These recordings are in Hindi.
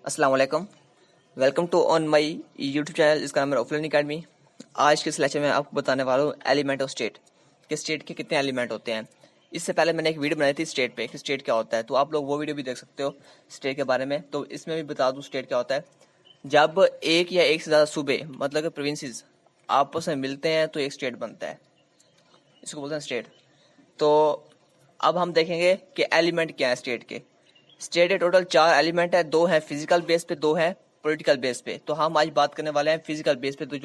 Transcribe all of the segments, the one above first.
अस्सलाम वालेकुम। Welcome to on my YouTube channel, जिसका नाम है ऑफलाइन अकेडमी। आज के इस लेक्चर में आपको बताने वाला हूँ एलिमेंट ऑफ स्टेट, कि स्टेट के कितने एलिमेंट होते हैं। इससे पहले मैंने एक वीडियो बनाई थी स्टेट पे, कि स्टेट क्या होता है, तो आप लोग वो वीडियो भी देख सकते हो स्टेट के बारे में। तो इसमें भी बता दूँ स्टेट क्या होता है। जब एक या एक से ज़्यादा सूबे, मतलब कि प्रोविंसेस, आपस में मिलते हैं तो एक स्टेट बनता है, इसको बोलते हैं स्टेट। तो अब हम देखेंगे कि एलिमेंट क्या है स्टेट के। स्टेट के टोटल 4 एलिमेंट है, 2 है फिजिकल बेस पे, 2 है पॉलिटिकल बेस पे। तो हम आज बात करने वाले हैं फिजिकल बेस पे। तो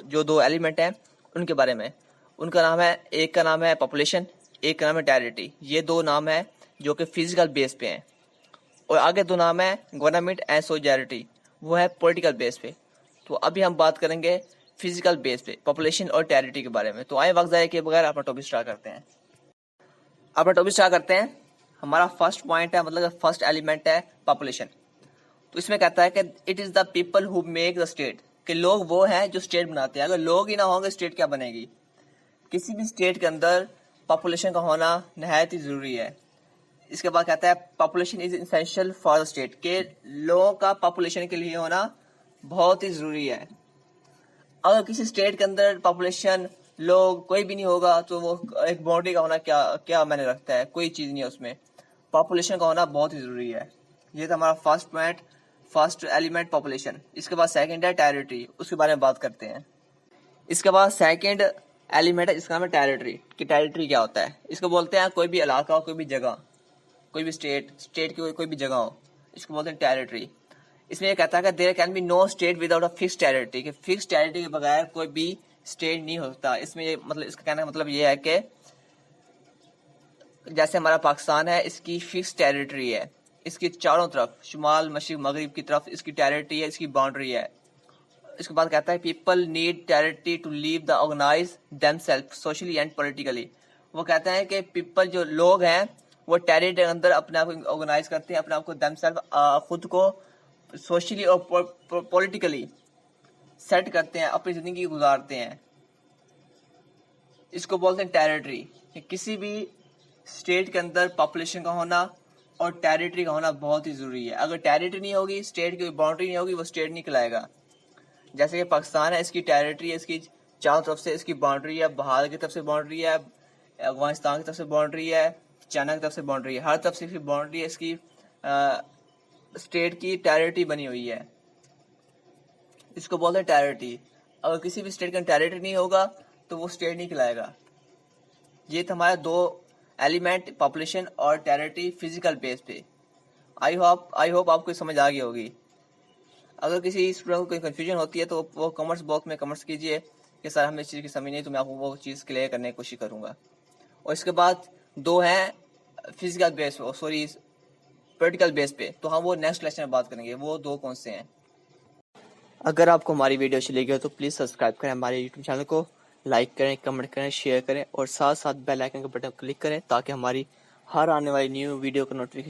जो दो एलिमेंट हैं उनके बारे में। उनका नाम है, एक का नाम है पॉपुलेशन, एक का नाम है टेरिटरी। ये 2 नाम है जो कि फिजिकल बेस पे हैं। और आगे 2 नाम है गवर्नमेंट एंड सोलिडारिटी, वो है पॉलिटिकल बेस पे। तो अभी हम बात करेंगे फिजिकल बेस पे, पॉपुलेशन और टेरिटरी के बारे में। तो आए वक्त जाए के बगैर अपना टॉपिक स्टार्ट करते हैं। अपना टॉपिक स्टार्ट करते हैं। हमारा फर्स्ट पॉइंट है, मतलब फर्स्ट एलिमेंट है पॉपुलेशन। तो इसमें कहता है कि it is the people who make the state, कि लोग वो हैं जो स्टेट बनाते हैं। अगर लोग ही ना होंगे स्टेट क्या बनेगी। किसी भी स्टेट के अंदर पॉपुलेशन का होना नहायत ही जरूरी है। इसके बाद कहता है population is essential for the state, के लोगों का पॉपुलेशन के लिए होना बहुत ही जरूरी है। अगर किसी स्टेट के अंदर पॉपुलेशन, लोग कोई भी नहीं होगा तो वो एक बाउंड्री का होना क्या क्या मैंने रखता है, कोई चीज नहीं है उसमें। पॉपुलेशन का होना बहुत ही जरूरी है। ये था हमारा first point, first element population. इसके बाद सेकंड है टेरिटरी, उसके बारे में बात करते हैं। इसके बाद सेकंड एलिमेंट है, इसका नाम है टेरिटरी। कि टेरिटरी क्या होता है, इसको बोलते हैं कोई भी इलाका हो, कोई भी जगह, कोई भी स्टेट की कोई भी जगह हो, इसको बोलते हैं टेरिटरी। इसमें यह कहता है कि there can be no state without a fix territory, कि फिक्स टेरिटरी के बगैर कोई भी स्टेट नहीं होता। इसमें ये मतलब, इसका कहने का मतलब ये है कि जैसे हमारा पाकिस्तान है, इसकी फिक्स टेरिटरी है, इसकी चारों तरफ, शुमाल मशरिक मगरिब की तरफ इसकी टेरिटरी है, इसकी बाउंड्री है। इसके बाद कहता है people need territory to live the organise themself socially and politically. वो कहते हैं कि पीपल, जो लोग हैं, वो टेरिटरी के अंदर अपने आप को ऑर्गेनाइज करते हैं, अपने आप को देमसेल्फ, खुद को सोशली और पॉलिटिकली सेट करते हैं, अपनी जिंदगी गुजारते हैं। इसको बोलते हैं टेरिटरी। किसी भी स्टेट के अंदर पॉपुलेशन का होना और टेरिटरी का होना बहुत ही जरूरी है। अगर टेरिटरी नहीं होगी, स्टेट की बाउंड्री नहीं होगी, वो स्टेट नहीं कहलाएगा। जैसे कि पाकिस्तान है, इसकी टेरिटरी है, इसकी चारों तरफ से इसकी बाउंड्री है, भारत की तरफ से बाउंड्री है, अफगानिस्तान की तरफ से बाउंड्री है, चाइना की तरफ से बाउंड्री है, हर तरफ से इसकी बाउंड्री है, इसकी स्टेट की टेरिटरी बनी हुई है। इसको बोलते हैं टेरिटरी। अगर किसी भी स्टेट का टेरिटरी नहीं होगा तो वो स्टेट नहीं कहलाएगा। ये था हमारे 2 एलिमेंट, पॉपुलेशन और टेरिटरी, फिजिकल बेस पे। आई होप आपको समझ आ गई होगी। अगर किसी स्टूडेंट को कोई कंफ्यूजन होती है तो वो कमेंट्स बॉक्स में कमेंट्स कीजिए कि सर हमें इस चीज़ की समझ नहीं, तो मैं आपको वो चीज़ क्लियर करने की कोशिश करूँगा। और इसके बाद 2 हैं physical base, sorry practical base पे, तो हम वो नेक्स्ट लेक्चर में बात करेंगे वो 2 कौन से हैं। अगर आपको हमारी वीडियो अच्छी लगी हो तो प्लीज़ सब्सक्राइब करें हमारे यूट्यूब चैनल को, लाइक करें, कमेंट करें, शेयर करें और साथ साथ बेल आइकन का बटन क्लिक करें, ताकि हमारी हर आने वाली न्यू वीडियो का नोटिफिकेशन